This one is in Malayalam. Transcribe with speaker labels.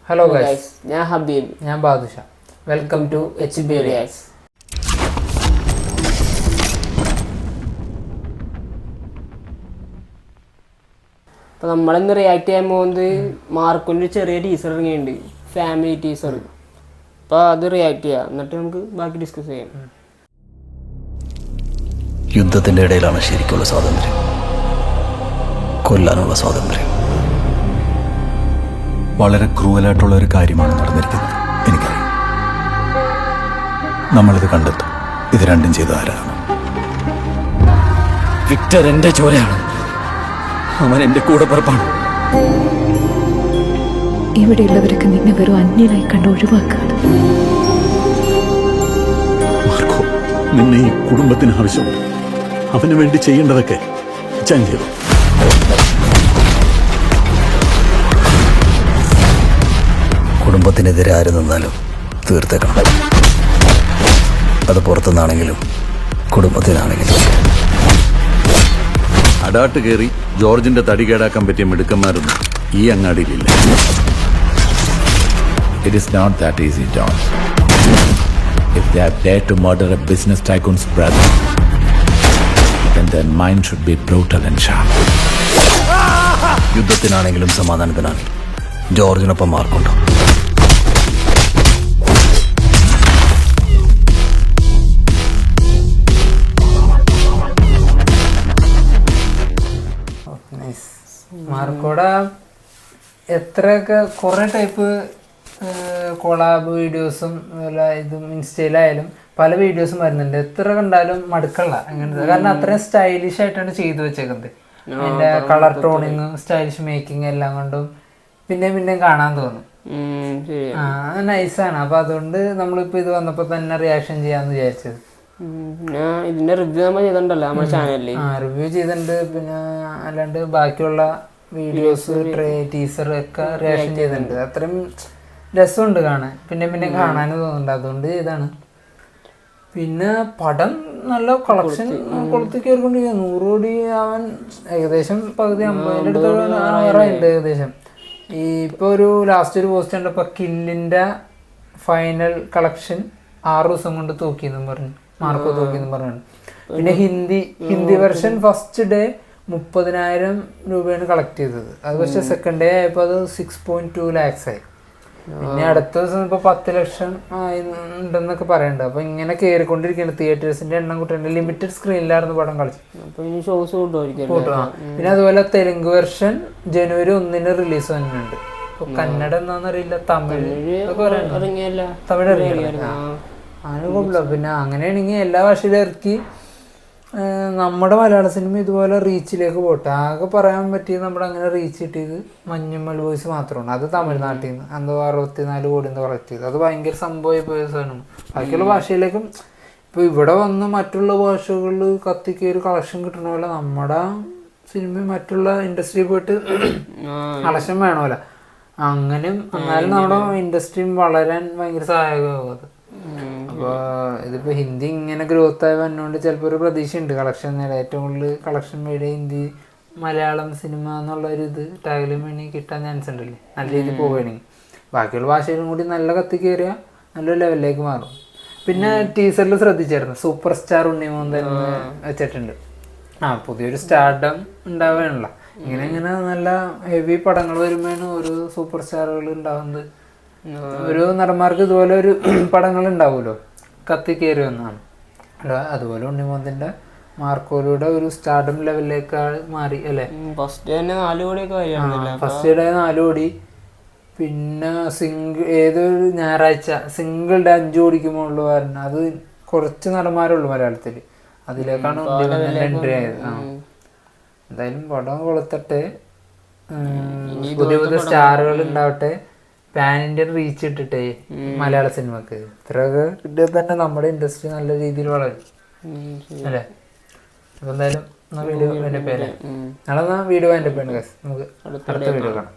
Speaker 1: ഹലോ ഗൈസ്,
Speaker 2: ഞാൻ ഹബീബ്,
Speaker 1: ഞാൻ Badusha. Welcome to HB Reacts.
Speaker 2: അപ്പോൾ നമ്മളിന്ന് റിയാക്ട് ചെയ്യാൻ പോകുന്നത് മാർക്കോൻ്റെ ചെറിയ ടീസർ ഇറങ്ങിയിട്ടുണ്ട്, ഫാമിലി ടീസർ. അപ്പോൾ അത് റിയാക്ട് ചെയ്യാം, എന്നിട്ട് നമുക്ക് ബാക്കി ഡിസ്കസ് ചെയ്യാം.
Speaker 3: യുദ്ധത്തിൻ്റെ ഇടയിലാണ് ശരിക്കുള്ള സ്വാതന്ത്ര്യം, കൊല്ലാനുള്ള സ്വാതന്ത്ര്യം. വളരെ ക്രൂവലായിട്ടുള്ള ഒരു കാര്യമാണ് നടന്നിരിക്കുന്നത്. എനിക്കറിയാം, നമ്മളിത് കണ്ടെത്തും. ഇത് രണ്ടും ചെയ്ത ആരാണ്? വിക്ടർ എൻ്റെ ചോരയാണ്, അവൻ എൻ്റെ കൂടെ പുറപ്പാണ്.
Speaker 4: ഇവിടെയുള്ളവരൊക്കെ നിന്നെ വെറും അന്യനായി കണ്ട് ഒഴിവാക്കുകയാണ്.
Speaker 5: മാർക്കോ, നിന്നെ ഈ കുടുംബത്തിന് ആവശ്യമുണ്ട്. അവന് വേണ്ടി ചെയ്യേണ്ടതൊക്കെ ഞാൻ ചെയ്തു.
Speaker 3: കുടുംബത്തിനെതിരെ ആര് നിന്നാലും തീർത്തേക്കണം. അത് പുറത്തുനിന്നാണെങ്കിലും കുടുംബത്തിനാണെങ്കിലും.
Speaker 5: അടാട്ട് കയറി ജോർജിന്റെ തടി കേടാക്കാൻ പറ്റിയ മിടുക്കന്മാരൊന്നും ഈ അങ്ങാടിയിലില്ല.
Speaker 6: It is not that easy, John. If they have dared to murder a business tycoon's brother, then their mind should be brutal and sharp.
Speaker 3: യുദ്ധത്തിനാണെങ്കിലും സമാധാനത്തിനാണെങ്കിലും ജോർജിനൊപ്പം മാർക്കുണ്ടോ?
Speaker 1: മാർക്കോടെ എത്രയൊക്കെ കുറേ ടൈപ്പ് കൊളാബ് വീഡിയോസും ഇതും ഇൻസ്റ്റയിലായാലും പല വീഡിയോസും വരുന്നുണ്ട്. എത്ര കണ്ടാലും മടുക്കല്ല അങ്ങനത്തെ. കാരണം അത്രയും സ്റ്റൈലിഷ് ആയിട്ടാണ് ചെയ്തു വെച്ചേക്കുന്നത്. അതിൻ്റെ കളർ ടോണിങ്, സ്റ്റൈലിഷ് മേക്കിംഗ് എല്ലാം കൊണ്ടും പിന്നെയും കാണാൻ തോന്നും. നൈസാണ്. അപ്പോൾ അതുകൊണ്ട് നമ്മളിപ്പോൾ ഇത് വന്നപ്പോൾ തന്നെ റിയാക്ഷൻ ചെയ്യാമെന്ന് വിചാരിച്ചത്.
Speaker 2: ഇതിന്റെ റിവ്യൂ നമ്മൾ ചെയ്തിട്ടുണ്ടല്ലോ നമ്മുടെ ചാനലിൽ.
Speaker 1: റിവ്യൂ ചെയ്തിട്ടുണ്ട്. പിന്നെ അല്ലാണ്ട് ബാക്കിയുള്ള വീഡിയോസ്, ടീസർ ഒക്കെ റിയാക്ഷൻ ചെയ്തിട്ടുണ്ട്. അത്രയും രസമുണ്ട് കാണാൻ, പിന്നെ കാണാനും തോന്നുന്നുണ്ട്. അതുകൊണ്ട് ചെയ്താണ്. പിന്നെ പടം നല്ല കളക്ഷൻ കൊളുത്തി കയറിക്കൊണ്ടിരിക്കുക. 100 കോടി അവൻ ഏകദേശം പകുതി 50-ൻ്റെ അടുത്തുണ്ട് ഏകദേശം. ഇപ്പോൾ ഒരു ലാസ്റ്റ് ഒരു പോസ്റ്റ് കണ്ടപ്പോൾ കില്ലിൻ്റെ ഫൈനൽ കളക്ഷൻ 6 ദിവസം കൊണ്ട് തൂക്കിയെന്നും പറഞ്ഞു, മാർക്കോ തൂക്കിയെന്നും പറഞ്ഞു. പിന്നെ ഹിന്ദി വെർഷൻ ഫസ്റ്റ് ഡേ 30,000 രൂപയാണ് കളക്ട് ചെയ്തത്. അത് പക്ഷേ സെക്കൻഡ് ഡേ ആയപ്പോൾ അത് 6.2 lakhs ആയി. പിന്നെ അടുത്ത ദിവസം ഇപ്പോൾ 10 ലക്ഷം ഉണ്ടെന്നൊക്കെ പറയുന്നുണ്ട്. അപ്പോൾ ഇങ്ങനെ കയറിക്കൊണ്ടിരിക്കുകയാണ്. തിയേറ്റേഴ്സിന്റെ എണ്ണം കൂട്ടുന്നുണ്ട്. ലിമിറ്റഡ് സ്ക്രീനിലായിരുന്നു പടം കളിച്ചത്. പിന്നെ അതുപോലെ തെലുങ്ക് വെർഷൻ January 1 റിലീസ് വന്നിട്ടുണ്ട്. ഇപ്പോൾ കന്നഡ എന്താണെന്നറിയില്ല, തമിഴ് ഇറങ്ങിയില്ല. അങ്ങനെ കുഴപ്പമില്ല. പിന്നെ അങ്ങനെയാണെങ്കിൽ എല്ലാ ഭാഷയിലും ഇറക്കി നമ്മുടെ മലയാള സിനിമ ഇതുപോലെ റീച്ചിലേക്ക് പോട്ടെ. ആകെ പറയാൻ പറ്റിയത് നമ്മുടെ അങ്ങനെ റീച്ച് കിട്ടിയത് മഞ്ഞുമ്മൽ ബോയ്സ് മാത്രമാണ്. അത് തമിഴ്നാട്ടിൽ നിന്ന് എന്തോ 64 കോടി എന്തോ കളക്ട് ചെയ്തു. അത് ഭയങ്കര സംഭവമായി പോയ സാധനമാണ്. ബാക്കിയുള്ള ഭാഷയിലേക്കും ഇപ്പോൾ ഇവിടെ വന്ന് മറ്റുള്ള ഭാഷകളിൽ കത്തിക്കൊരു കളക്ഷൻ കിട്ടണ പോലെ നമ്മുടെ സിനിമ മറ്റുള്ള ഇൻഡസ്ട്രിയിൽ പോയിട്ട് കളക്ഷൻ വേണമല്ലോ. അങ്ങനെയും എന്നാലും നമ്മുടെ ഇൻഡസ്ട്രിയും വളരാൻ ഭയങ്കര സഹായകമാകും അത്. അപ്പോൾ ഇതിപ്പോൾ ഹിന്ദി ഇങ്ങനെ ഗ്രോത്ത് ആയി വന്നുകൊണ്ട് ചിലപ്പോൾ ഒരു പ്രതീക്ഷയുണ്ട് കളക്ഷൻ നേടാൻ. ഏറ്റവും കൂടുതൽ കളക്ഷൻ നേടിയ ഹിന്ദി മലയാളം സിനിമ എന്നുള്ളൊരു ഇത് ടാഗിലും വേണമെങ്കിൽ കിട്ടാൻ ചാൻസ് ഉണ്ടല്ലേ, നല്ല രീതിയിൽ പോവുകയാണെങ്കിൽ. ബാക്കിയുള്ള ഭാഷയിലും കൂടി നല്ല കത്തി കയറിയാൽ നല്ലൊരു ലെവലിലേക്ക് മാറും. പിന്നെ ടീസറിൽ ശ്രദ്ധിച്ചായിരുന്നു സൂപ്പർ സ്റ്റാർ ഉണ്ണിമോന്തൻ വെച്ചിട്ടുണ്ട്. പുതിയൊരു സ്റ്റാർഡം ഉണ്ടാവുകയാണല്ലോ. ഇങ്ങനെ നല്ല ഹെവി പടങ്ങൾ വരുമ്പോഴാണ് ഓരോ സൂപ്പർ സ്റ്റാറുകൾ ഉണ്ടാകുന്നത്. ഒരു നടന്മാർക്ക് ഇതുപോലെ ഒരു പടങ്ങൾ ഉണ്ടാവുമല്ലോ, കത്തി കയറി വന്നാണ്. അതുപോലെ ഉണ്ണിമോന്തിൻ്റെ മാർക്കോയിലൂടെ ഒരു സ്റ്റാർഡം ലെവലിലേക്ക് മാറി അല്ലേ.
Speaker 2: First day 4 കോടിയൊക്കെ.
Speaker 1: ഫസ്റ്റ് ഡേ 4 കോടി. പിന്നെ ഏതൊരു ഞായറാഴ്ച സിംഗിൾ ഡേ 5 കോടിക്ക് മുകളിൽ വരുന്നത്. അത് കുറച്ച് നടന്മാരുള്ളൂ മലയാളത്തിൽ. അതിലേക്കാണ് എൻട്രി ആയത്. എന്തായാലും പടം കൊളുത്തട്ടെ, പുതിയ പുതിയ സ്റ്റാറുകൾ ഉണ്ടാവട്ടെ, പാൻ ഇന്ത്യൻ റീച്ച് ഇട്ടിട്ടേ മലയാള സിനിമക്ക്. ഇത്രയൊക്കെ കിട്ടിയാൽ തന്നെ നമ്മുടെ ഇൻഡസ്ട്രി നല്ല രീതിയിൽ വളരും അല്ലേ. അപ്പൊ എന്തായാലും വീഡിയോ എൻ്റെ പേര് നാളെ വീഡിയോ എൻ്റെ പേര് നമുക്ക് അടുത്ത വീഡിയോ കാണാം.